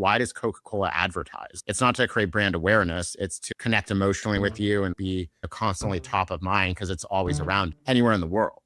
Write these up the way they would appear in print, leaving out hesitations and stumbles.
why does Coca-Cola advertise? It's not to create brand awareness. It's to connect emotionally with you and be constantly top of mind because it's always around anywhere in the world.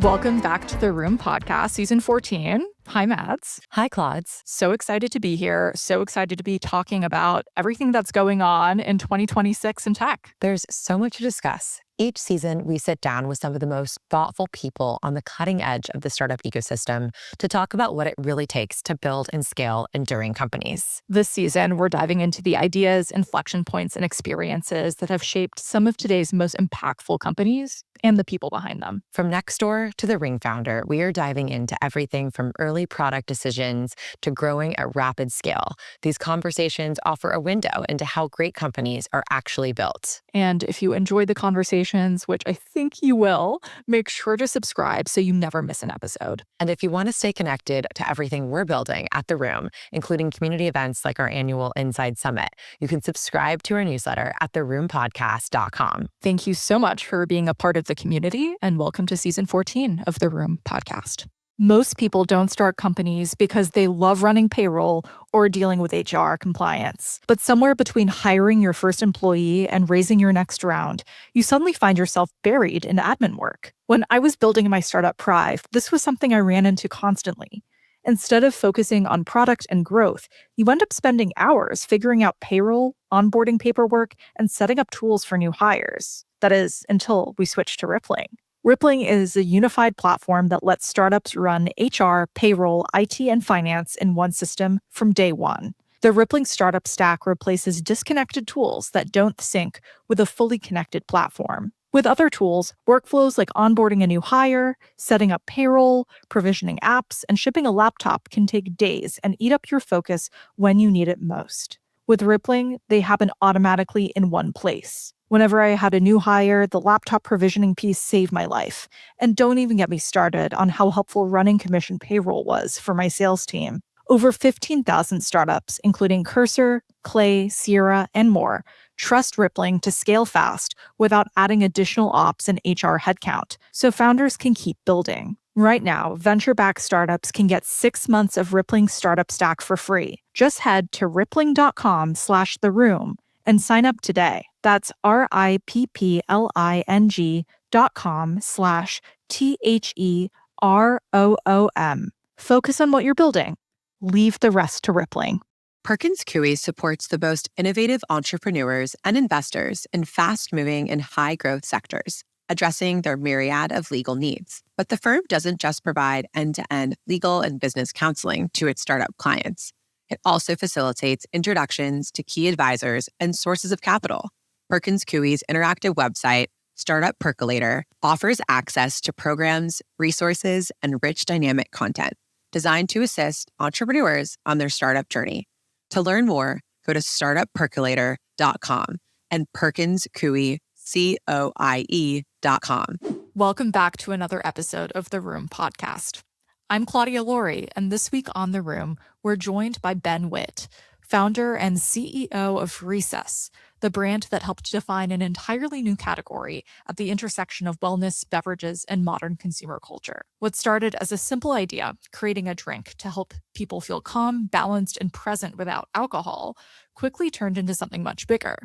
Welcome back to The Room podcast, season 14. Hi, Mads. Hi, Claudes. So excited to be here. So excited to be talking about everything that's going on in 2026 in tech. There's so much to discuss. Each season, we sit down with some of the most thoughtful people on the cutting edge of the startup ecosystem to talk about what it really takes to build and scale enduring companies. This season, we're diving into the ideas, inflection points, and experiences that have shaped some of today's most impactful companies and the people behind them. From Nextdoor to the Ring founder, we are diving into everything from early product decisions to growing at rapid scale. These conversations offer a window into how great companies are actually built. And if you enjoyed the conversations, which I think you will, make sure to subscribe so you never miss an episode. And if you want to stay connected to everything we're building at The Room, including community events like our annual Inside Summit, you can subscribe to our newsletter at theroompodcast.com. Thank you so much for being a part of the community, and welcome to season 14 of The Room podcast. Most people don't start companies because they love running payroll or dealing with HR compliance. But somewhere between hiring your first employee and raising your next round, you suddenly find yourself buried in admin work. When I was building my startup Prive, this was something I ran into constantly. Instead of focusing on product and growth, you end up spending hours figuring out payroll, onboarding paperwork, and setting up tools for new hires. That is, until we switched to Rippling. Rippling is a unified platform that lets startups run HR, payroll, IT, and finance in one system from day one. The Rippling startup stack replaces disconnected tools that don't sync with a fully connected platform. With other tools, workflows like onboarding a new hire, setting up payroll, provisioning apps, and shipping a laptop can take days and eat up your focus when you need it most. With Rippling, they happen automatically in one place. Whenever I had a new hire, the laptop provisioning piece saved my life. And don't even get me started on how helpful running commission payroll was for my sales team. Over 15,000 startups, including Cursor, Clay, Sierra, and more, trust Rippling to scale fast without adding additional ops and HR headcount, so founders can keep building. Right now, venture-backed startups can get 6 months of Rippling Startup Stack for free. Just head to rippling.com/theroom and sign up today. That's rippling.com/THEROOM. Focus on what you're building. Leave the rest to Rippling. Perkins Coie supports the most innovative entrepreneurs and investors in fast-moving and high-growth sectors, addressing their myriad of legal needs. But the firm doesn't just provide end-to-end legal and business counseling to its startup clients. It also facilitates introductions to key advisors and sources of capital. Perkins Coie's interactive website, Startup Percolator, offers access to programs, resources, and rich dynamic content designed to assist entrepreneurs on their startup journey. To learn more, go to startuppercolator.com and perkinscoie.com. Welcome back to another episode of The Room podcast. I'm Claudia Laurie, and this week on The Room, we're joined by Ben Witte, founder and CEO of Recess, the brand that helped define an entirely new category at the intersection of wellness, beverages, and modern consumer culture. What started as a simple idea, creating a drink to help people feel calm, balanced, and present without alcohol, quickly turned into something much bigger.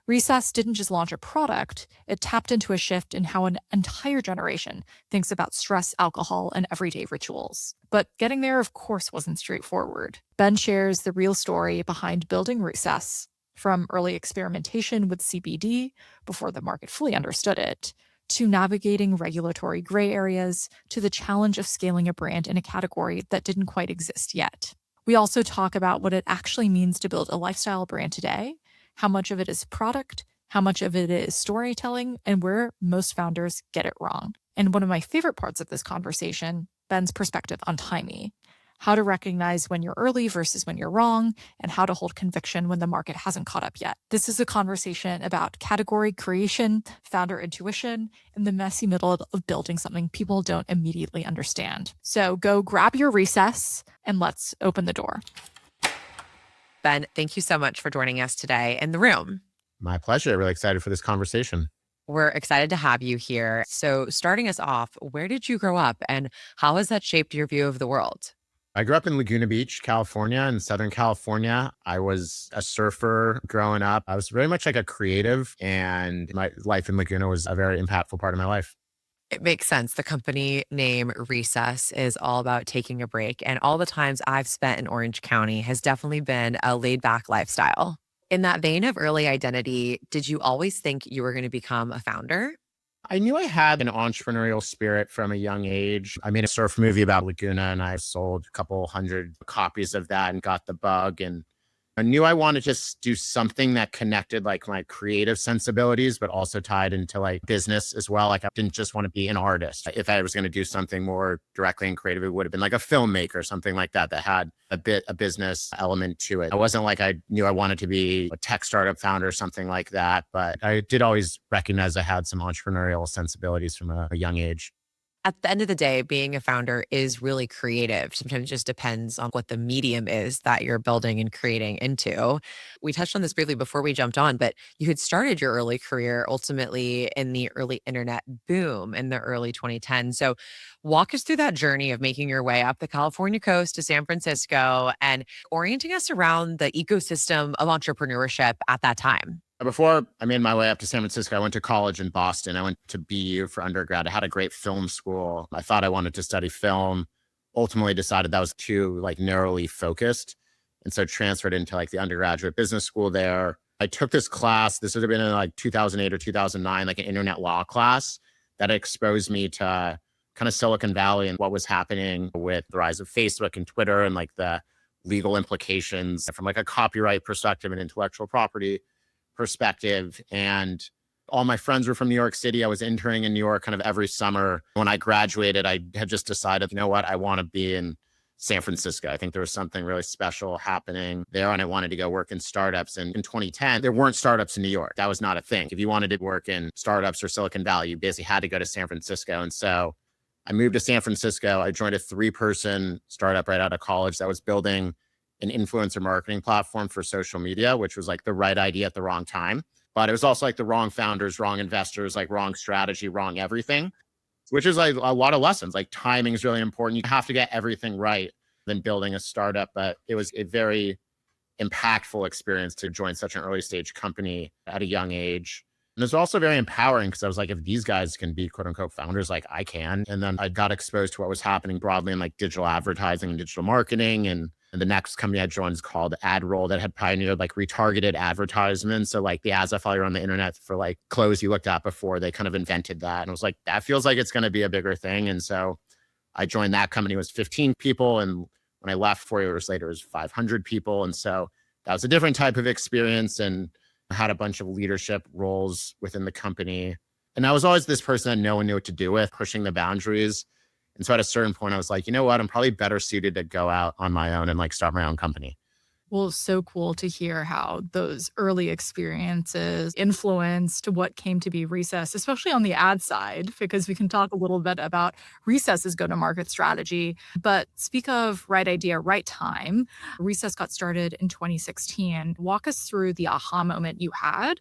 Recess didn't just launch a product, it tapped into a shift in how an entire generation thinks about stress, alcohol, and everyday rituals. But getting there, of course, wasn't straightforward. Ben shares the real story behind building Recess, from early experimentation with CBD before the market fully understood it, to navigating regulatory gray areas, to the challenge of scaling a brand in a category that didn't quite exist yet. We also talk about what it actually means to build a lifestyle brand today, how much of it is product, how much of it is storytelling, and where most founders get it wrong. And one of my favorite parts of this conversation, Ben's perspective on timing, how to recognize when you're early versus when you're wrong, and how to hold conviction when the market hasn't caught up yet. This is a conversation about category creation, founder intuition, and the messy middle of building something people don't immediately understand. So go grab your Recess and let's open the door. Ben, thank you so much for joining us today in The Room. My pleasure. Really excited for this conversation. We're excited to have you here. So, starting us off, where did you grow up and how has that shaped your view of the world? I grew up in Laguna Beach, California, in Southern California. I was a surfer growing up. I was very much like a creative, and my life in Laguna was a very impactful part of my life. It makes sense. The company name Recess is all about taking a break. And all the times I've spent in Orange County has definitely been a laid back lifestyle. In that vein of early identity, did you always think you were going to become a founder? I knew I had an entrepreneurial spirit from a young age. I made a surf movie about Laguna, and I sold a couple hundred copies of that and got the bug. And I knew I wanted to just do something that connected like my creative sensibilities, but also tied into like business as well. Like I didn't just want to be an artist. If I was going to do something more directly and creative, it would have been like a filmmaker, something like that, that had a business element to it. I wasn't like I knew I wanted to be a tech startup founder or something like that, but I did always recognize I had some entrepreneurial sensibilities from a young age. At the end of the day, being a founder is really creative. Sometimes it just depends on what the medium is that you're building and creating into. We touched on this briefly before we jumped on, but you had started your early career ultimately in the early internet boom in the early 2010s. So walk us through that journey of making your way up the California coast to San Francisco and orienting us around the ecosystem of entrepreneurship at that time. Before I made my way up to San Francisco, I went to college in Boston. I went to BU for undergrad. I had a great film school. I thought I wanted to study film. Ultimately decided that was too like narrowly focused. And so transferred into like the undergraduate business school there. I took this class. This would have been in like 2008 or 2009, like an internet law class that exposed me to kind of Silicon Valley and what was happening with the rise of Facebook and Twitter and like the legal implications from like a copyright perspective and intellectual property perspective. And all my friends were from New York City. I was interning in New York kind of every summer. When I graduated, I had just decided, you know what, I want to be in San Francisco. I think there was something really special happening there, and I wanted to go work in startups. And in 2010, there weren't startups in New York. That was not a thing. If you wanted to work in startups or Silicon Valley, you basically had to go to San Francisco. And so I moved to San Francisco. I joined a 3-person startup right out of college that was building an influencer marketing platform for social media, which was like the right idea at the wrong time. But it was also like the wrong founders, wrong investors, like wrong strategy, wrong everything, which is like a lot of lessons. Like timing is really important. You have to get everything right than building a startup. But it was a very impactful experience to join such an early stage company at a young age. And it was also very empowering because I was like, if these guys can be quote unquote founders, like I can. And then I got exposed to what was happening broadly in like digital advertising and digital marketing. And the next company I joined is called AdRoll that had pioneered like retargeted advertisements. So like the ads that follow you on the internet for like clothes you looked at before, they kind of invented that. And I was like, that feels like it's going to be a bigger thing. And so I joined that company. It was 15 people. And when I left 4 years later, it was 500 people. And so that was a different type of experience, and I had a bunch of leadership roles within the company. And I was always this person that no one knew what to do with, pushing the boundaries. And so at a certain point, I was like, you know what? I'm probably better suited to go out on my own and like start my own company. Well, so cool to hear how those early experiences influenced what came to be Recess, especially on the ad side, because we can talk a little bit about Recess's go-to-market strategy. But speak of right idea, right time, Recess got started in 2016. Walk us through the aha moment you had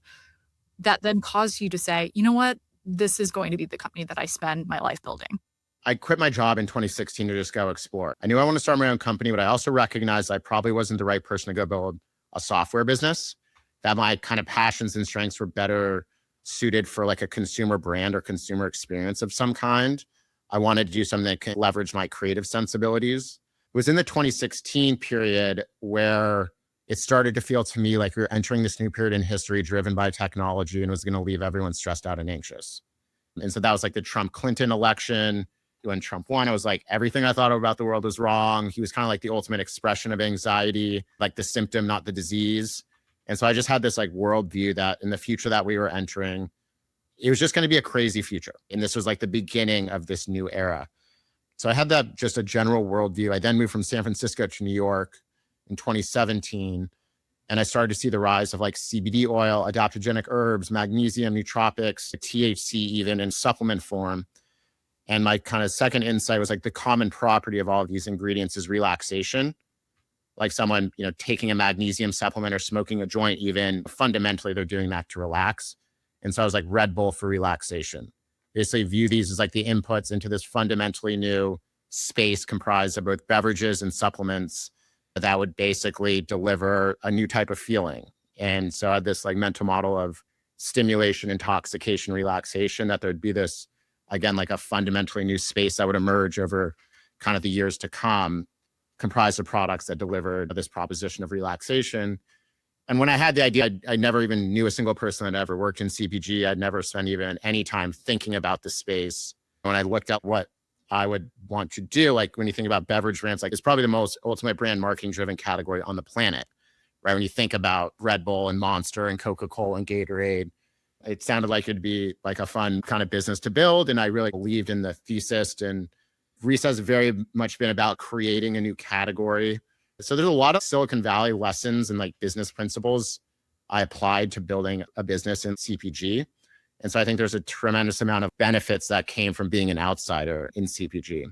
that then caused you to say, you know what, this is going to be the company that I spend my life building. I quit my job in 2016 to just go explore. I knew I wanted to start my own company, but I also recognized I probably wasn't the right person to go build a software business, that my kind of passions and strengths were better suited for like a consumer brand or consumer experience of some kind. I wanted to do something that could leverage my creative sensibilities. It was in the 2016 period where it started to feel to me like we were entering this new period in history driven by technology and was going to leave everyone stressed out and anxious. And so that was like the Trump-Clinton election. When Trump won, I was like, everything I thought about the world was wrong. He was kind of like the ultimate expression of anxiety, like the symptom, not the disease. And so I just had this like worldview that in the future that we were entering, it was just going to be a crazy future. And this was like the beginning of this new era. So I had that just a general worldview. I then moved from San Francisco to New York in 2017. And I started to see the rise of like CBD oil, adaptogenic herbs, magnesium, nootropics, THC even in supplement form. And my kind of second insight was like the common property of all of these ingredients is relaxation. Like someone, taking a magnesium supplement or smoking a joint, even fundamentally, they're doing that to relax. And so I was like Red Bull for relaxation. Basically view these as like the inputs into this fundamentally new space comprised of both beverages and supplements that would basically deliver a new type of feeling. And so I had this like mental model of stimulation, intoxication, relaxation, that there'd be this, again, like a fundamentally new space that would emerge over kind of the years to come, comprised of products that delivered this proposition of relaxation. And when I had the idea, I never even knew a single person that ever worked in CPG. I'd never spent even any time thinking about the space. When I looked at what I would want to do, like when you think about beverage brands, like it's probably the most ultimate brand marketing driven category on the planet, right? When you think about Red Bull and Monster and Coca-Cola and Gatorade, it sounded like it'd be like a fun kind of business to build. And I really believed in the thesis. And Reese has very much been about creating a new category. So there's a lot of Silicon Valley lessons and like business principles I applied to building a business in CPG. And so I think there's a tremendous amount of benefits that came from being an outsider in CPG.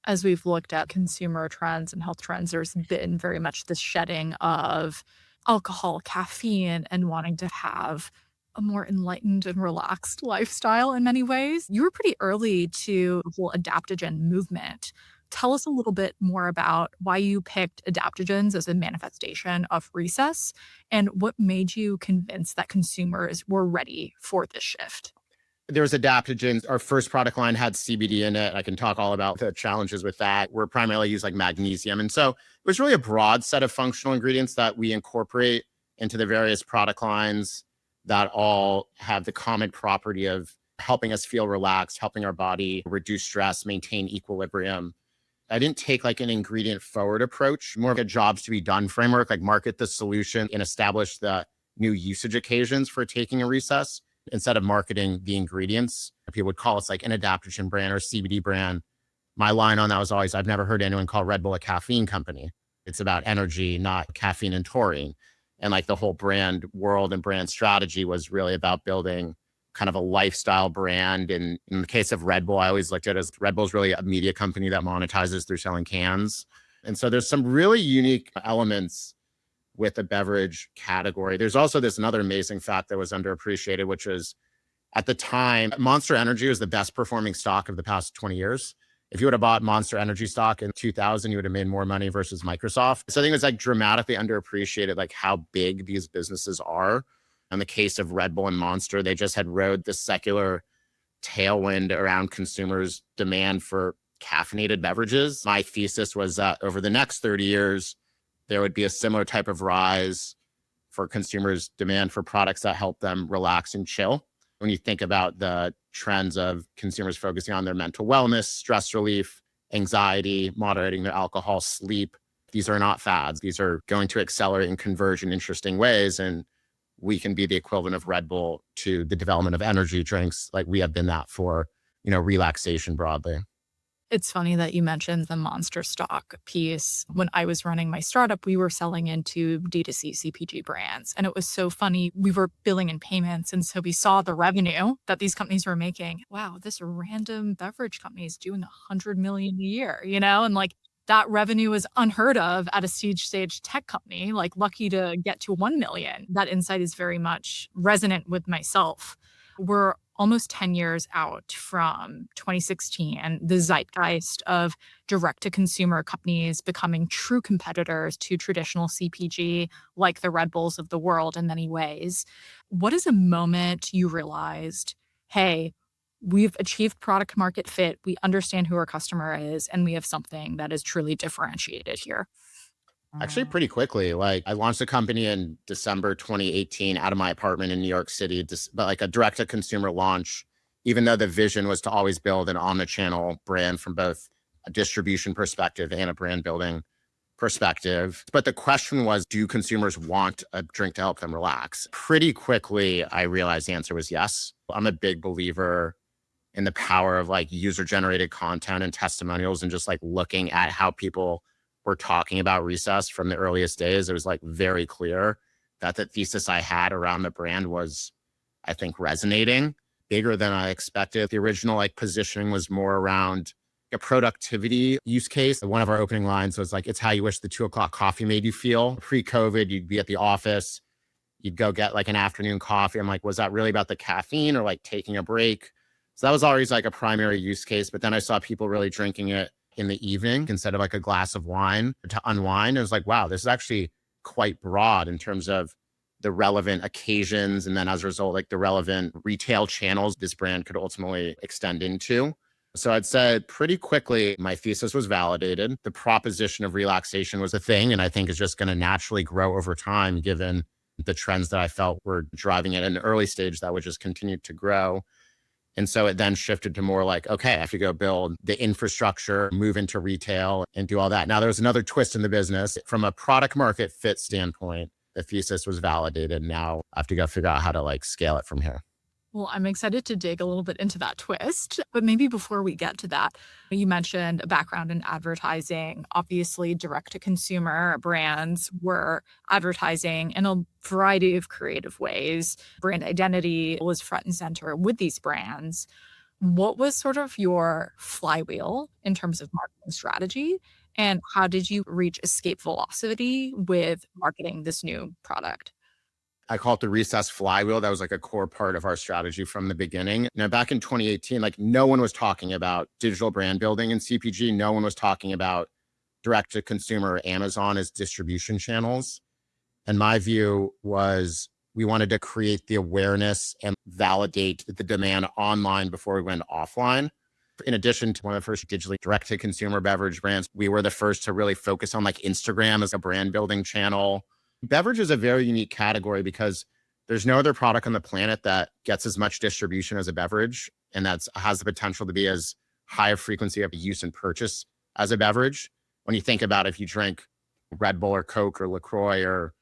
As we've looked at consumer trends and health trends, there's been very much this shedding of alcohol, caffeine, and wanting to have a more enlightened and relaxed lifestyle in many ways. You were pretty early to the whole adaptogen movement. Tell us a little bit more about why you picked adaptogens as a manifestation of recess and what made you convinced that consumers were ready for this shift. There was adaptogens. Our first product line had CBD in it. I can talk all about the challenges with that. We're primarily used like magnesium. And so it was really a broad set of functional ingredients that we incorporate into the various product lines that all have the common property of helping us feel relaxed, helping our body reduce stress, maintain equilibrium. I didn't take like an ingredient forward approach, more of a jobs to be done framework, like market the solution and establish the new usage occasions for taking a recess instead of marketing the ingredients. People would call us like an adaptogen brand or CBD brand. My line on that was always, I've never heard anyone call Red Bull a caffeine company. It's about energy, not caffeine and taurine. And like the whole brand world and brand strategy was really about building kind of a lifestyle brand. And in the case of Red Bull, I always looked at it as Red Bull's really a media company that monetizes through selling cans. And so there's some really unique elements with the beverage category. There's also this another amazing fact that was underappreciated, which is at the time, Monster Energy was the best performing stock of the past 20 years. If you would have bought Monster Energy stock in 2000, you would have made more money versus Microsoft. So I think it's like dramatically underappreciated, like how big these businesses are. In the case of Red Bull and Monster, they just had rode this secular tailwind around consumers' demand for caffeinated beverages. My thesis was that over the next 30 years, there would be a similar type of rise for consumers' demand for products that help them relax and chill. When you think about the trends of consumers focusing on their mental wellness, stress relief, anxiety, moderating their alcohol, sleep, these are not fads. These are going to accelerate and converge in interesting ways. And we can be the equivalent of Red Bull to the development of energy drinks, like we have been that for, relaxation broadly. It's funny that you mentioned the Monster stock piece. When I was running my startup, we were selling into D2C CPG brands. And it was so funny. We were billing and payments. And so we saw the revenue that these companies were making. Wow, this random beverage company is doing $100 million a year, and like that revenue is unheard of at a stage tech company, like lucky to get to 1 million. That insight is very much resonant with myself. We're almost 10 years out from 2016 and the zeitgeist of direct-to-consumer companies becoming true competitors to traditional CPG, like the Red Bulls of the world in many ways. What is a moment you realized, hey, we've achieved product market fit, we understand who our customer is, and we have something that is truly differentiated here? Actually, pretty quickly. Like I launched a company in December 2018 out of my apartment in New York City, but like a direct-to-consumer launch, even though the vision was to always build an omnichannel brand from both a distribution perspective and a brand building perspective. But the question was, do consumers want a drink to help them relax? Pretty quickly, I realized the answer was yes. I'm a big believer in the power of like user-generated content and testimonials and just like looking at how people were talking about recess from the earliest days. It was like very clear that the thesis I had around the brand was, I think, resonating bigger than I expected. The original like positioning was more around a productivity use case. One of our opening lines was like, it's how you wish the 2:00 coffee made you feel. Pre-COVID, you'd be at the office, you'd go get like an afternoon coffee. I'm like, was that really about the caffeine or like taking a break? So that was always like a primary use case. But then I saw people really drinking it in the evening instead of like a glass of wine to unwind. I was like, wow, this is actually quite broad in terms of the relevant occasions. And then as a result, like the relevant retail channels this brand could ultimately extend into. So I'd said pretty quickly, my thesis was validated. The proposition of relaxation was a thing, and I think is just going to naturally grow over time, given the trends that I felt were driving it in an early stage that would just continue to grow. And so it then shifted to more like, okay, I have to go build the infrastructure, move into retail and do all that. Now, there was another twist in the business. From a product market fit standpoint, the thesis was validated. Now I have to go figure out how to like scale it from here. Well, I'm excited to dig a little bit into that twist. But maybe before we get to that, you mentioned a background in advertising. Obviously, direct to consumer brands were advertising in a variety of creative ways. Brand identity was front and center with these brands. What was sort of your flywheel in terms of marketing strategy? And how did you reach escape velocity with marketing this new product? I call it the recess flywheel. That was like a core part of our strategy from the beginning. Now, back in 2018, like no one was talking about digital brand building in CPG. No one was talking about direct to consumer or Amazon as distribution channels. And my view was we wanted to create the awareness and validate the demand online before we went offline. In addition to one of the first digitally direct to consumer beverage brands, we were the first to really focus on like Instagram as a brand building channel. Beverage is a very unique category because there's no other product on the planet that gets as much distribution as a beverage, and that has the potential to be as high a frequency of use and purchase as a beverage. When you think about if you drink Red Bull or Coke or LaCroix or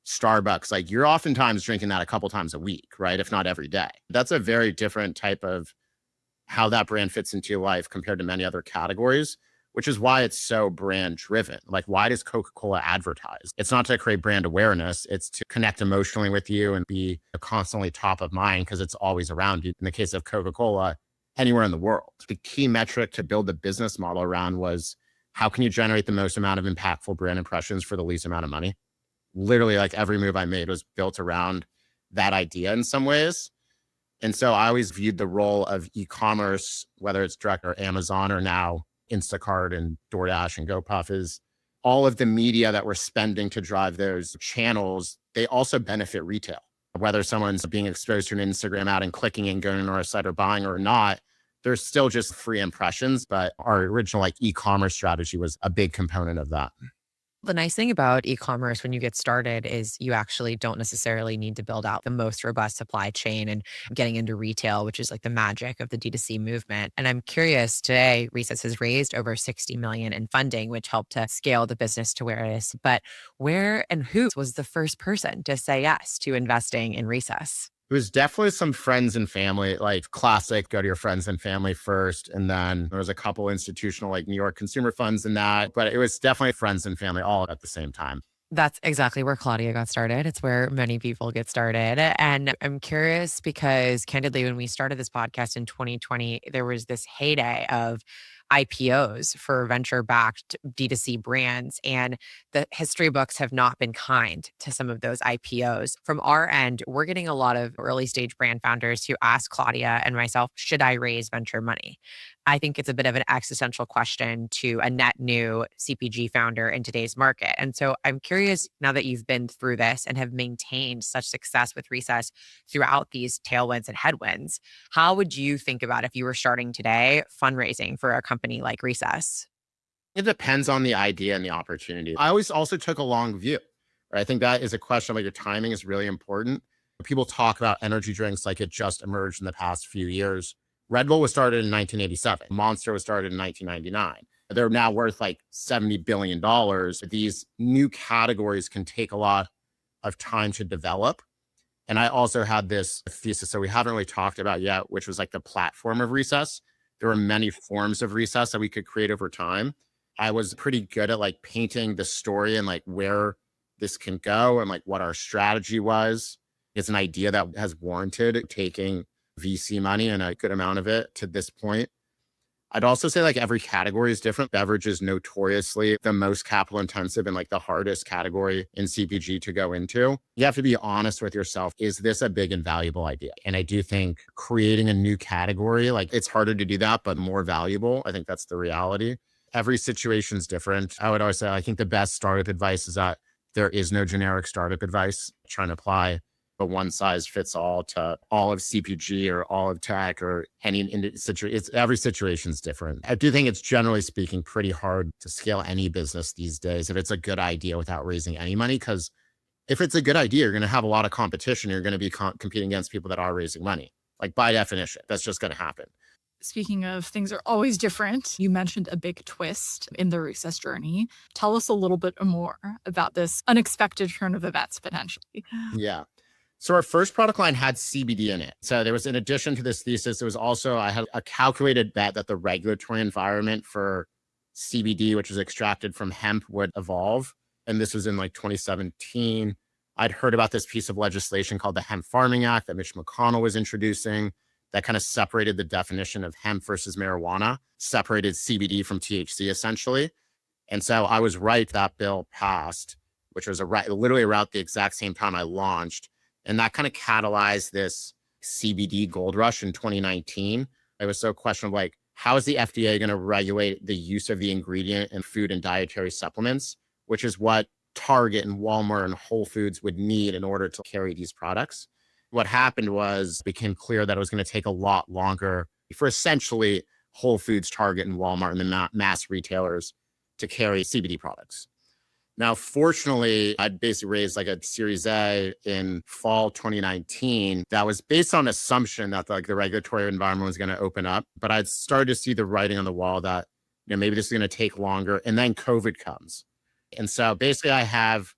Starbucks, like you're oftentimes drinking that a couple times a week, right? If not every day. That's a very different type of how that brand fits into your life compared to many other categories, which is why it's so brand driven. Like, why does Coca-Cola advertise? It's not to create brand awareness. It's to connect emotionally with you and be constantly top of mind because it's always around you. In the case of Coca-Cola, anywhere in the world. The key metric to build the business model around was how can you generate the most amount of impactful brand impressions for the least amount of money? Literally, like every move I made was built around that idea in some ways. And so I always viewed the role of e-commerce, whether it's direct or Amazon or now Instacart and DoorDash and GoPuff, is all of the media that we're spending to drive those channels, they also benefit retail. Whether someone's being exposed to an Instagram ad and clicking and going to our site or buying or not, there's still just free impressions. But our original like e-commerce strategy was a big component of that. The nice thing about e-commerce when you get started is you actually don't necessarily need to build out the most robust supply chain and getting into retail, which is like the magic of the D2C movement. And I'm curious, today, Recess has raised over 60 million in funding, which helped to scale the business to where it is. But where and who was the first person to say yes to investing in Recess? It was definitely some friends and family, like classic, go to your friends and family first. And then there was a couple institutional, like New York consumer funds in that, but it was definitely friends and family all at the same time. That's exactly where Claudia got started. It's where many people get started. And I'm curious because candidly, when we started this podcast in 2020, there was this heyday of IPOs for venture-backed D2C brands. And the history books have not been kind to some of those IPOs. From our end, we're getting a lot of early stage brand founders who ask Claudia and myself, should I raise venture money? I think it's a bit of an existential question to a net new CPG founder in today's market. And so I'm curious, now that you've been through this and have maintained such success with Recess throughout these tailwinds and headwinds, how would you think about if you were starting today fundraising for a company like Recess? It depends on the idea and the opportunity. I always also took a long view. Right? I think that is a question like your timing is really important. People talk about energy drinks like it just emerged in the past few years. Red Bull was started in 1987. Monster was started in 1999. They're now worth like $70 billion. These new categories can take a lot of time to develop. And I also had this thesis, so we haven't really talked about yet, which was like the platform of Recess. There were many forms of Recess that we could create over time. I was pretty good at like painting the story and like where this can go and like what our strategy was. It's an idea that has warranted taking VC money and a good amount of it to this point. I'd also say like every category is different. Beverage is notoriously the most capital intensive and like the hardest category in CPG to go into. You have to be honest with yourself. Is this a big and valuable idea? And I do think creating a new category, like it's harder to do that, but more valuable. I think that's the reality. Every situation's different. I would always say, I think the best startup advice is that there is no generic startup advice. Trying to apply a one size fits all to all of CPG or all of tech or any situation. Every situation's different. I do think it's generally speaking pretty hard to scale any business these days if it's a good idea without raising any money. Because if it's a good idea, you're going to have a lot of competition. You're going to be competing against people that are raising money. Like by definition, that's just going to happen. Speaking of things are always different, you mentioned a big twist in the recess journey. Tell us a little bit more about this unexpected turn of events potentially. Yeah. So our first product line had CBD in it. So there was, in addition to this thesis, there was also, I had a calculated bet that the regulatory environment for CBD, which is extracted from hemp, would evolve. And this was in like 2017. I'd heard about this piece of legislation called the Hemp Farming Act that Mitch McConnell was introducing that kind of separated the definition of hemp versus marijuana, separated CBD from THC essentially. And so I was right, that bill passed, which was literally around the exact same time I launched. And that kind of catalyzed this CBD gold rush in 2019. It was so questionable, like, how is the FDA going to regulate the use of the ingredient in food and dietary supplements, which is what Target and Walmart and Whole Foods would need in order to carry these products. What happened was it became clear that it was going to take a lot longer for essentially Whole Foods, Target, and Walmart and the mass retailers to carry CBD products. Now, fortunately, I'd basically raised like a Series A in fall 2019 that was based on assumption that like the regulatory environment was going to open up. But I'd started to see the writing on the wall that, maybe this is going to take longer. And then COVID comes. And so basically I have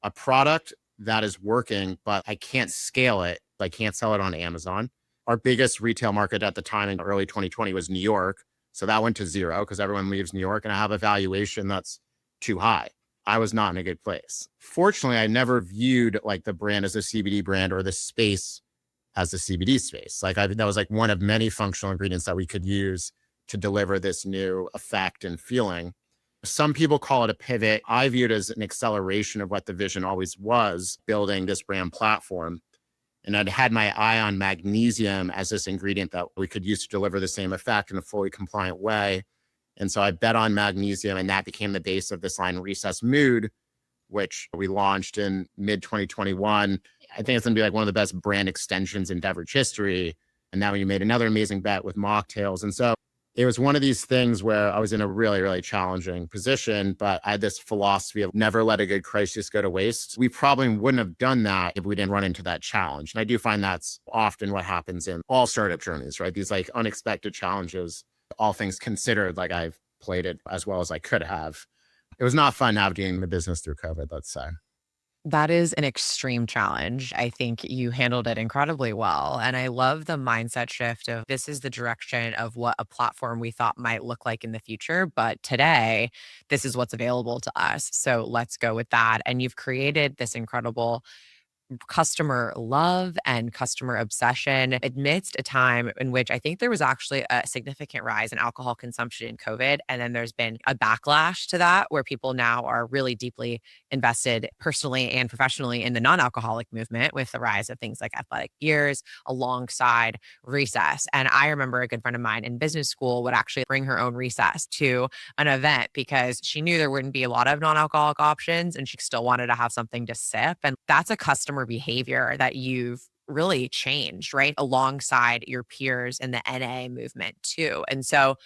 a product that is working, but I can't scale it. I can't sell it on Amazon. Our biggest retail market at the time in early 2020 was New York. So that went to zero because everyone leaves New York and I have a valuation that's too high. I was not in a good place. Fortunately, I never viewed like the brand as a CBD brand or the space as a CBD space. That was like one of many functional ingredients that we could use to deliver this new effect and feeling. Some people call it a pivot. I view it as an acceleration of what the vision always was, building this brand platform. And I'd had my eye on magnesium as this ingredient that we could use to deliver the same effect in a fully compliant way. And so I bet on magnesium, and that became the base of this line, Recess Mood, which we launched in mid 2021. I think it's going to be like one of the best brand extensions in beverage history. And now we made another amazing bet with mocktails. And so it was one of these things where I was in a really, really challenging position, but I had this philosophy of never let a good crisis go to waste. We probably wouldn't have done that if we didn't run into that challenge. And I do find that's often what happens in all startup journeys, right? These like unexpected challenges, all things considered, like I've played it as well as I could have. It was not fun navigating the business through COVID, let's say. That is an extreme challenge. I think you handled it incredibly well. And I love the mindset shift of this is the direction of what a platform we thought might look like in the future. But today, this is what's available to us. So let's go with that. And you've created this incredible customer love and customer obsession amidst a time in which I think there was actually a significant rise in alcohol consumption in COVID. And then there's been a backlash to that where people now are really deeply invested personally and professionally in the non-alcoholic movement with the rise of things like athletic years alongside recess. And I remember a good friend of mine in business school would actually bring her own recess to an event because she knew there wouldn't be a lot of non-alcoholic options and she still wanted to have something to sip. And that's a customer behavior that you've really changed, right? Alongside your peers in the NA movement too. And so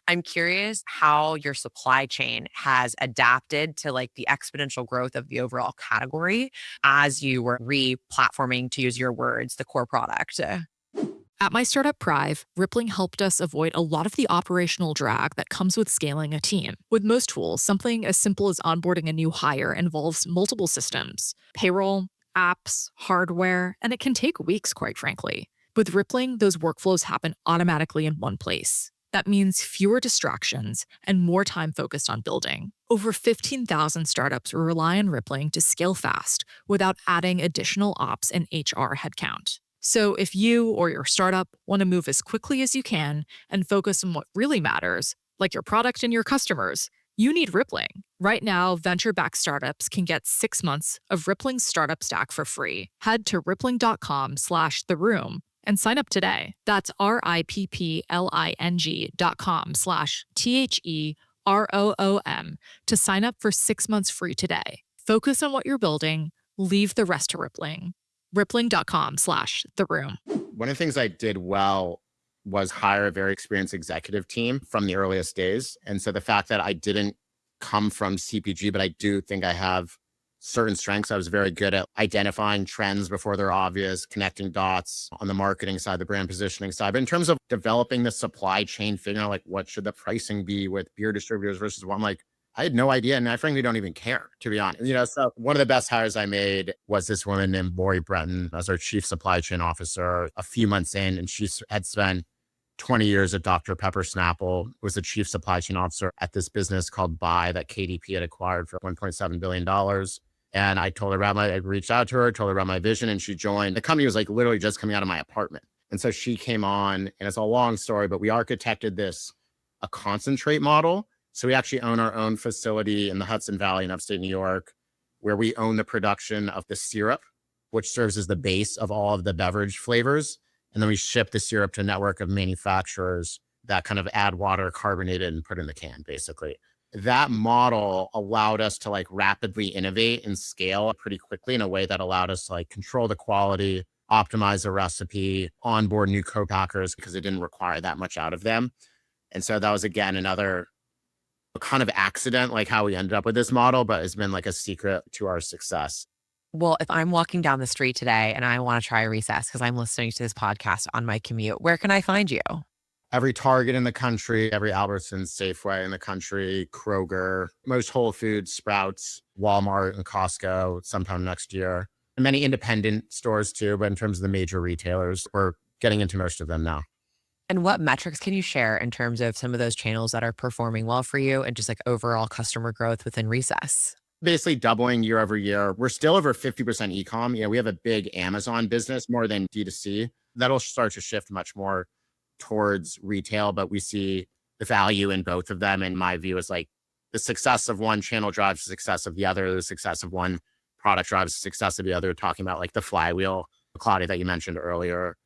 I'm curious how your supply chain has adapted to like the exponential growth of the overall category as you were re-platforming, to use your words, the core product. At my startup Prive, Rippling helped us avoid a lot of the operational drag that comes with scaling a team. With most tools, something as simple as onboarding a new hire involves multiple systems, payroll, apps, hardware, and it can take weeks, quite frankly. With Rippling, those workflows happen automatically in one place. That means fewer distractions and more time focused on building. Over 15,000 startups rely on Rippling to scale fast without adding additional ops and HR headcount. So if you or your startup want to move as quickly as you can and focus on what really matters, like your product and your customers, you need Rippling. Right now, venture-backed startups can get 6 months of Rippling's startup stack for free. Head to rippling.com/theroom and sign up today. That's RIPPLING.com/THEROOM to sign up for 6 months free today. Focus on what you're building, leave the rest to Rippling. Rippling.com/theroom. One of the things I did well was hire a very experienced executive team from the earliest days. And so the fact that I didn't come from CPG, but I do think I have certain strengths. I was very good at identifying trends before they're obvious, connecting dots on the marketing side, the brand positioning side. But in terms of developing the supply chain, figuring out like what should the pricing be with beer distributors versus one, like I had no idea. And I frankly don't even care, to be honest. So one of the best hires I made was this woman named Lori Breton as our chief supply chain officer a few months in. And she had spent 20 years at Dr. Pepper Snapple, was the chief supply chain officer at this business called Buy that KDP had acquired for $1.7 billion. And I told her about I reached out to her, told her about my vision, and she joined. The company was like literally just coming out of my apartment. And so she came on, and it's a long story, but we architected a concentrate model. So we actually own our own facility in the Hudson Valley in upstate New York, where we own the production of the syrup, which serves as the base of all of the beverage flavors. And then we ship the syrup to a network of manufacturers that kind of add water, carbonate it, and put it in the can, basically. That model allowed us to like rapidly innovate and scale pretty quickly in a way that allowed us to like control the quality, optimize the recipe, onboard new co-packers because it didn't require that much out of them. And so that was, again, another kind of accident, like how we ended up with this model, but it's been like a secret to our success. Well, if I'm walking down the street today and I want to try Recess because I'm listening to this podcast on my commute, where can I find you? Every Target in the country, every Albertsons, Safeway in the country, Kroger, most Whole Foods, Sprouts, Walmart, and Costco sometime next year. And many independent stores too, but in terms of the major retailers, we're getting into most of them now. And what metrics can you share in terms of some of those channels that are performing well for you and just like overall customer growth within Recess? Basically doubling year over year. We're still over 50% e-com. We have a big Amazon business more than D2C. That'll start to shift much more towards retail, but we see the value in both of them. And my view is like the success of one channel drives the success of the other. The success of one product drives the success of the other. Talking about like the flywheel, Claudia, that you mentioned earlier.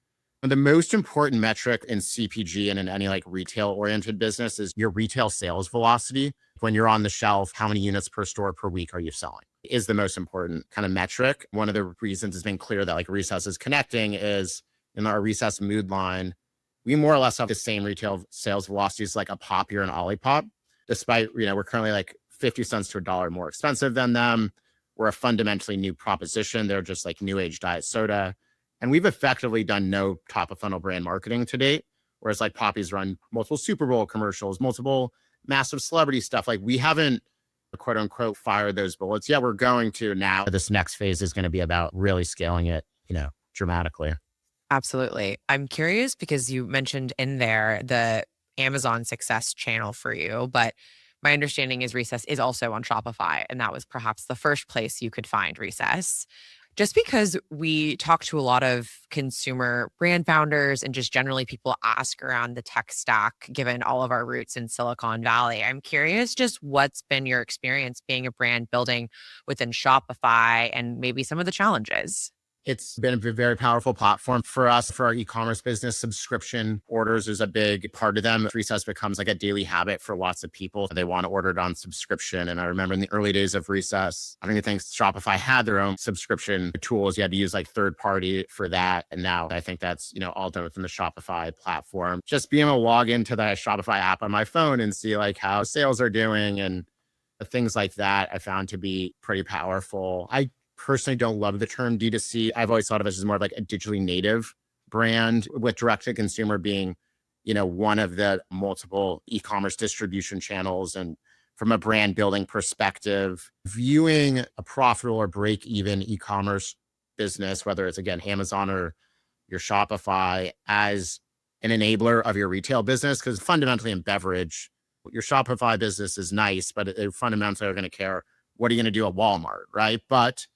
The most important metric in CPG and in any like retail oriented business is your retail sales velocity. When you're on the shelf, how many units per store per week are you selling is the most important kind of metric. One of the reasons it's been clear that like Recess is connecting is in our Recess mood line, we more or less have the same retail sales velocities like a Pop or an Olipop, despite, we're currently like 50 cents to $1 more expensive than them. We're a fundamentally new proposition. They're just like new age diet soda. And we've effectively done no top of funnel brand marketing to date. Whereas like Poppy's run multiple Super Bowl commercials, multiple massive celebrity stuff. Like we haven't quote unquote fired those bullets. Yeah, we're going to now. This next phase is going to be about really scaling it, dramatically. Absolutely. I'm curious because you mentioned in there the Amazon success channel for you, but my understanding is Recess is also on Shopify, and that was perhaps the first place you could find Recess. Just because we talk to a lot of consumer brand founders and just generally people ask around the tech stack, given all of our roots in Silicon Valley, I'm curious just what's been your experience being a brand building within Shopify and maybe some of the challenges. It's been a very powerful platform for us, for our e-commerce business. Subscription orders is a big part of them. Recess becomes like a daily habit for lots of people. They want to order it on subscription. And I remember in the early days of Recess, I don't even think Shopify had their own subscription tools. You had to use like third party for that. And now I think that's, all done within the Shopify platform. Just being able to log into the Shopify app on my phone and see like how sales are doing and things like that, I found to be pretty powerful. I personally don't love the term D2C. I've always thought of it as more of like a digitally native brand, with direct to consumer being, one of the multiple e-commerce distribution channels. And from a brand building perspective, viewing a profitable or break even e-commerce business, whether it's again, Amazon or your Shopify, as an enabler of your retail business. Because fundamentally in beverage, your Shopify business is nice, but they fundamentally are going to care, what are you going to do at Walmart, right? But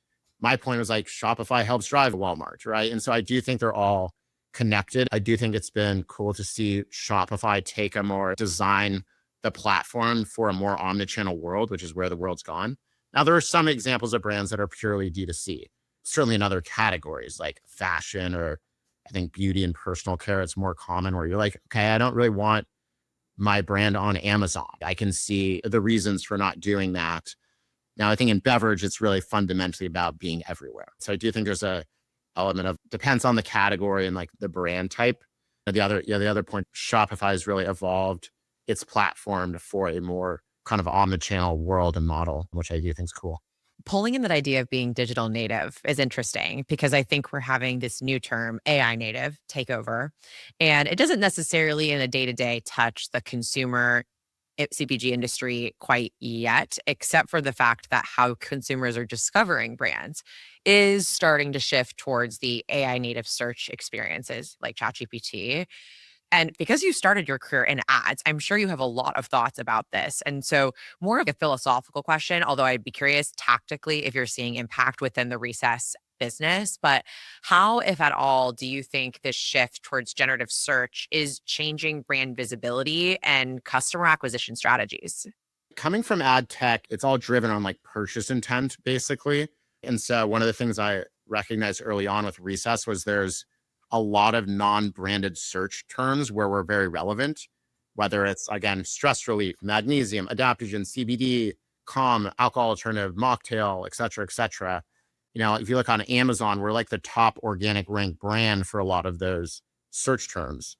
my point was like Shopify helps drive Walmart, right? And so I do think they're all connected. I do think it's been cool to see Shopify take a more design the platform for a more omnichannel world, which is where the world's gone. Now, there are some examples of brands that are purely D2C, certainly in other categories like fashion or I think beauty and personal care. It's more common where you're like, okay, I don't really want my brand on Amazon. I can see the reasons for not doing that. Now, I think in beverage, it's really fundamentally about being everywhere. So I do think there's a element of depends on the category and like the brand type. And the other point, Shopify has really evolved its platform for a more kind of omnichannel world and model, which I do think is cool. Pulling in that idea of being digital native is interesting because I think we're having this new term, AI native, take over. And it doesn't necessarily in a day-to-day touch the consumer CPG industry quite yet, except for the fact that how consumers are discovering brands is starting to shift towards the AI native search experiences like ChatGPT. And because you started your career in ads, I'm sure you have a lot of thoughts about this. And so, more of a philosophical question, although I'd be curious tactically if you're seeing impact within the recess business. But how, if at all, do you think this shift towards generative search is changing brand visibility and customer acquisition strategies? Coming from ad tech, it's all driven on like purchase intent, basically. And so, one of the things I recognized early on with recess was there's a lot of non-branded search terms where we're very relevant, whether it's, again, stress relief, magnesium, adaptogens, CBD, calm, alcohol alternative, mocktail, et cetera, et cetera. You know, if you look on Amazon, we're like the top organic ranked brand for a lot of those search terms.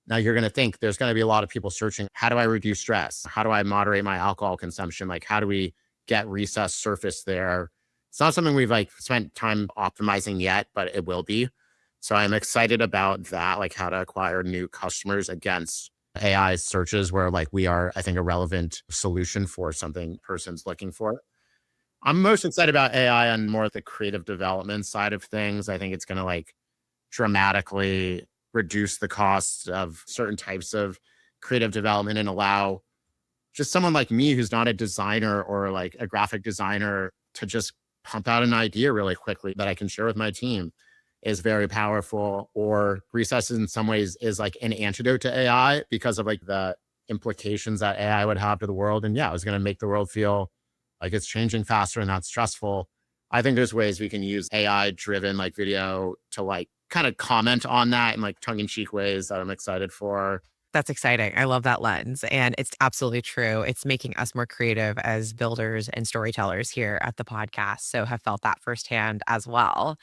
Now you're going to think there's going to be a lot of people searching, how do I reduce stress? How do I moderate my alcohol consumption? Like, how do we get recess surface there? It's not something we've like spent time optimizing yet, but it will be. So I'm excited about that, like how to acquire new customers against AI searches where like we are, I think, a relevant solution for something person's looking for. I'm most excited about AI on more the creative development side of things. I think it's going to like dramatically reduce the cost of certain types of creative development and allow just someone like me who's not a designer or like a graphic designer to just pump out an idea really quickly that I can share with my team is very powerful. Or recess in some ways is like an antidote to AI because of like the implications that AI would have to the world. And yeah, it was going to make the world feel like it's changing faster and not stressful. I think there's ways we can use AI driven like video to like kind of comment on that in like tongue in cheek ways that I'm excited for. That's exciting. I love that lens. And it's absolutely true. It's making us more creative as builders and storytellers here at the podcast. So have felt that firsthand as well.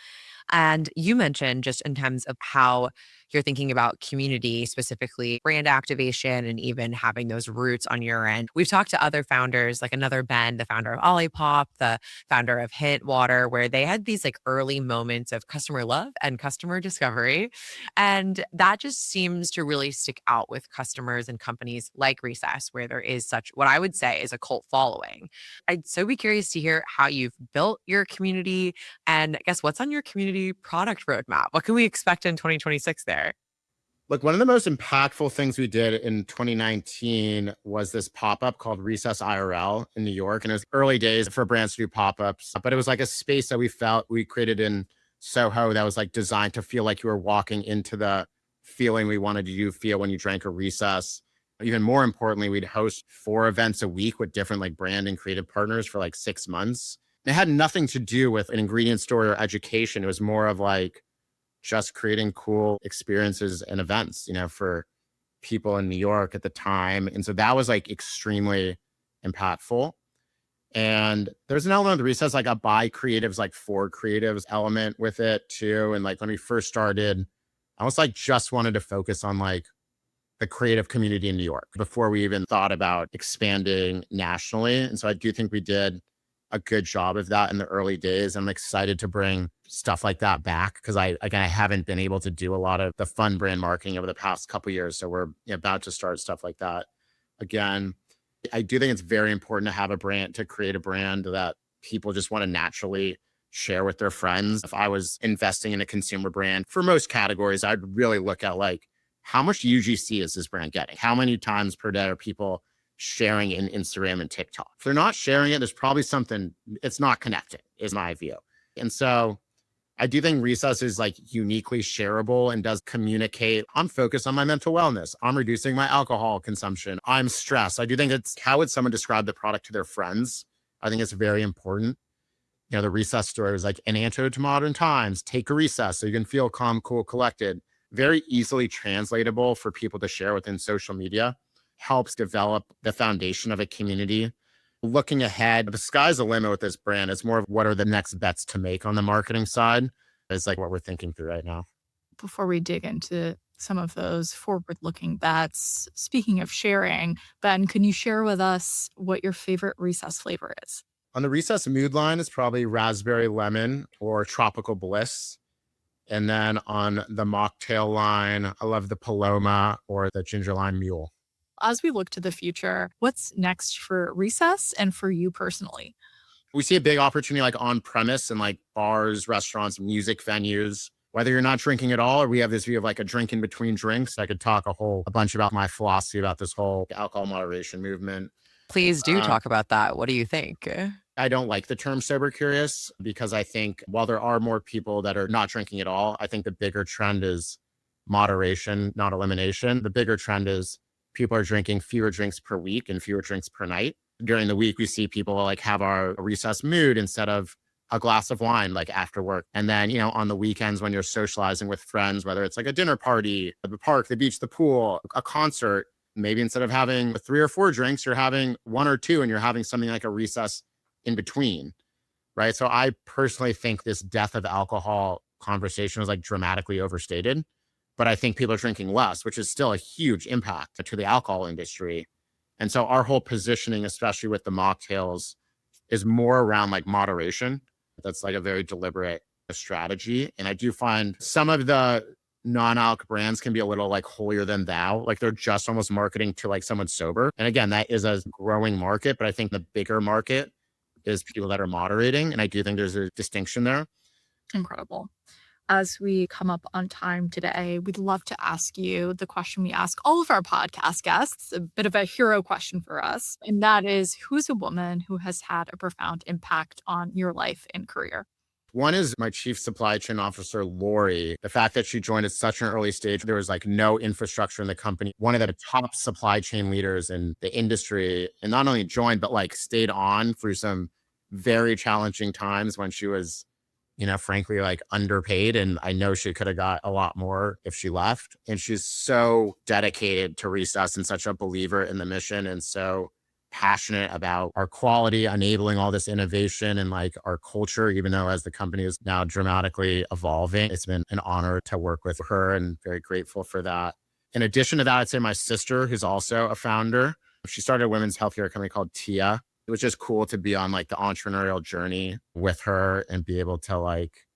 And you mentioned just in terms of how you're thinking about community, specifically brand activation, and even having those roots on your end. We've talked to other founders, like another Ben, the founder of Olipop, the founder of Hint Water, where they had these like early moments of customer love and customer discovery. And that just seems to really stick out with customers and companies like Recess, where there is such what I would say is a cult following. I'd so be curious to hear how you've built your community and I guess what's on your community product roadmap? What can we expect in 2026 there? Look, one of the most impactful things we did in 2019 was this pop-up called Recess IRL in New York. And it was early days for brands to do pop-ups, but it was like a space that we felt we created in Soho that was like designed to feel like you were walking into the feeling we wanted you to feel when you drank a Recess. Even more importantly, we'd host 4 events a week with different like brand and creative partners for like 6 months. It had nothing to do with an ingredient store or education. It was more of like just creating cool experiences and events, you know, for people in New York at the time. And so that was like extremely impactful. And there's an element of the Recess, like a by creatives, like for creatives element with it too. And like when we first started, I was like just wanted to focus on like the creative community in New York before we even thought about expanding nationally. And so I do think we did a good job of that in the early days. I'm excited to bring stuff like that back because I haven't been able to do a lot of the fun brand marketing over the past couple of years. So we're about to start stuff like that again. I do think it's very important to have a brand, to create a brand that people just want to naturally share with their friends. If I was investing in a consumer brand for most categories, I'd really look at like, how much UGC is this brand getting? How many times per day are people sharing in Instagram and TikTok? If they're not sharing it, there's probably something, it's not connecting, is my view. And so I do think Recess is like uniquely shareable and does communicate. I'm focused on my mental wellness. I'm reducing my alcohol consumption. I'm stressed. I do think it's how would someone describe the product to their friends? I think it's very important. The Recess story is like an antidote to modern times. Take a recess so you can feel calm, cool, collected. Very easily translatable for people to share within social media. Helps develop the foundation of a community. Looking ahead, the sky's the limit with this brand. It's more of what are the next bets to make on the marketing side is like what we're thinking through right now. Before we dig into some of those forward-looking bets, speaking of sharing, Ben, can you share with us what your favorite Recess flavor is? On the Recess mood line, it's probably raspberry lemon or tropical bliss. And then on the mocktail line, I love the Paloma or the ginger lime mule. As we look to the future, what's next for Recess and for you personally? We see a big opportunity like on premise and like bars, restaurants, music venues, whether you're not drinking at all, or we have this view of like a drink in between drinks. I could talk a bunch about my philosophy about this whole alcohol moderation movement. Please do talk about that. What do you think? I don't like the term sober curious because I think while there are more people that are not drinking at all, I think the bigger trend is moderation, not elimination. The bigger trend is people are drinking fewer drinks per week and fewer drinks per night. During the week, we see people like have our recess mood instead of a glass of wine, like after work. And then, on the weekends when you're socializing with friends, whether it's like a dinner party, the park, the beach, the pool, a concert, maybe instead of having 3 or 4 drinks, you're having 1 or 2 and you're having something like a recess in between, right? So I personally think this death of alcohol conversation was like dramatically overstated. But I think people are drinking less, which is still a huge impact to the alcohol industry. And so our whole positioning, especially with the mocktails, is more around like moderation. That's like a very deliberate strategy. And I do find some of the non-alc brands can be a little like holier than thou. Like they're just almost marketing to like someone sober. And again, that is a growing market, but I think the bigger market is people that are moderating. And I do think there's a distinction there. Incredible. As we come up on time today, we'd love to ask you the question we ask all of our podcast guests, a bit of a hero question for us. And that is, who's a woman who has had a profound impact on your life and career? One is my chief supply chain officer, Lori. The fact that she joined at such an early stage, there was like no infrastructure in the company. One of the top supply chain leaders in the industry, and not only joined, but like stayed on through some very challenging times when she was, frankly, like underpaid. And I know she could have got a lot more if she left. And she's so dedicated to Recess and such a believer in the mission and so passionate about our quality, enabling all this innovation and like our culture, even though as the company is now dramatically evolving, it's been an honor to work with her and very grateful for that. In addition to that, I'd say my sister, who's also a founder, she started a women's healthcare company called Tia. It was just cool to be on like the entrepreneurial journey with her and be able to like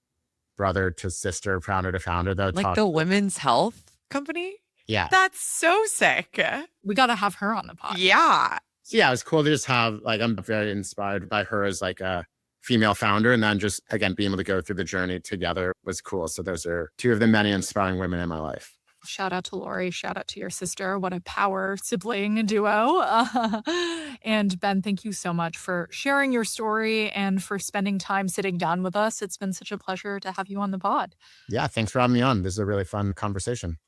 brother to sister, founder to founder, though. Like the women's health company? Yeah. That's so sick. We got to have her on the pod. Yeah. So yeah, it was cool to just have like, I'm very inspired by her as like a female founder. And then just, again, being able to go through the journey together was cool. So those are 2 of the many inspiring women in my life. Shout out to Lori. Shout out to your sister. What a power sibling duo. And Ben, thank you so much for sharing your story and for spending time sitting down with us. It's been such a pleasure to have you on the pod. Yeah, thanks for having me on. This is a really fun conversation.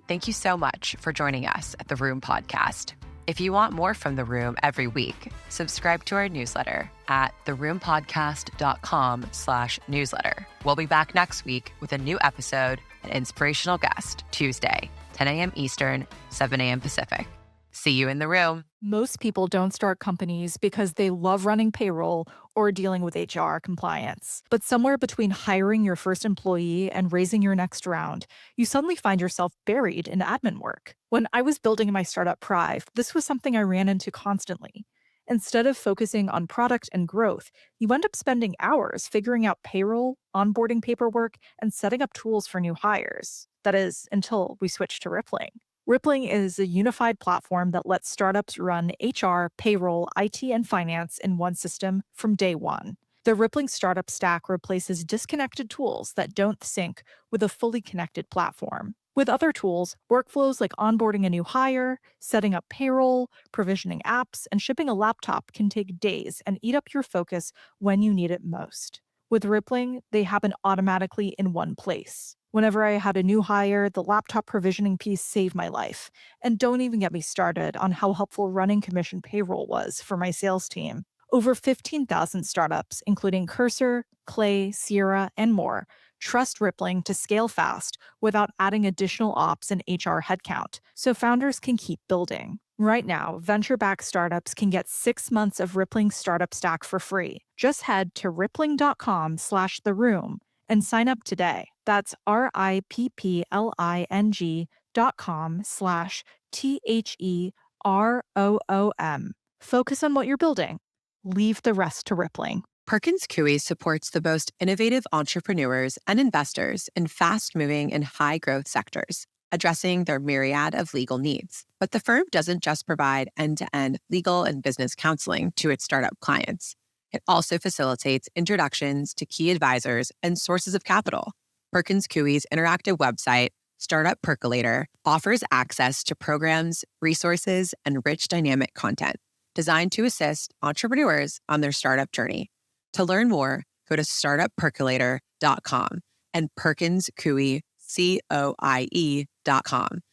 Thank you so much for joining us at The Room podcast. If you want more from The Room every week, subscribe to our newsletter at theroompodcast.com/newsletter. We'll be back next week with a new episode, an inspirational guest, Tuesday, 10 a.m. Eastern, 7 a.m. Pacific. See you in the room. Most people don't start companies because they love running payroll or dealing with HR compliance. But somewhere between hiring your first employee and raising your next round, you suddenly find yourself buried in admin work. When I was building my startup Prive, this was something I ran into constantly. Instead of focusing on product and growth, you end up spending hours figuring out payroll, onboarding paperwork, and setting up tools for new hires. That is, until we switched to Rippling. Rippling is a unified platform that lets startups run HR, payroll, IT, and finance in one system from day one. The Rippling startup stack replaces disconnected tools that don't sync with a fully connected platform. With other tools, workflows like onboarding a new hire, setting up payroll, provisioning apps, and shipping a laptop can take days and eat up your focus when you need it most. With Rippling, they happen automatically in one place. Whenever I had a new hire, the laptop provisioning piece saved my life. And don't even get me started on how helpful running commission payroll was for my sales team. Over 15,000 startups, including Cursor, Clay, Sierra, and more, trust Rippling to scale fast without adding additional ops and HR headcount, so founders can keep building. Right now, venture-backed startups can get 6 months of Rippling Startup Stack for free. Just head to rippling.com/theroom and sign up today. That's rippling.com/THEROOM. Focus on what you're building. Leave the rest to Rippling. Perkins Coie supports the most innovative entrepreneurs and investors in fast-moving and high-growth sectors, addressing their myriad of legal needs. But the firm doesn't just provide end-to-end legal and business counseling to its startup clients. It also facilitates introductions to key advisors and sources of capital. Perkins Coie's interactive website, Startup Percolator, offers access to programs, resources, and rich dynamic content designed to assist entrepreneurs on their startup journey. To learn more, go to startuppercolator.com and perkinscoie.com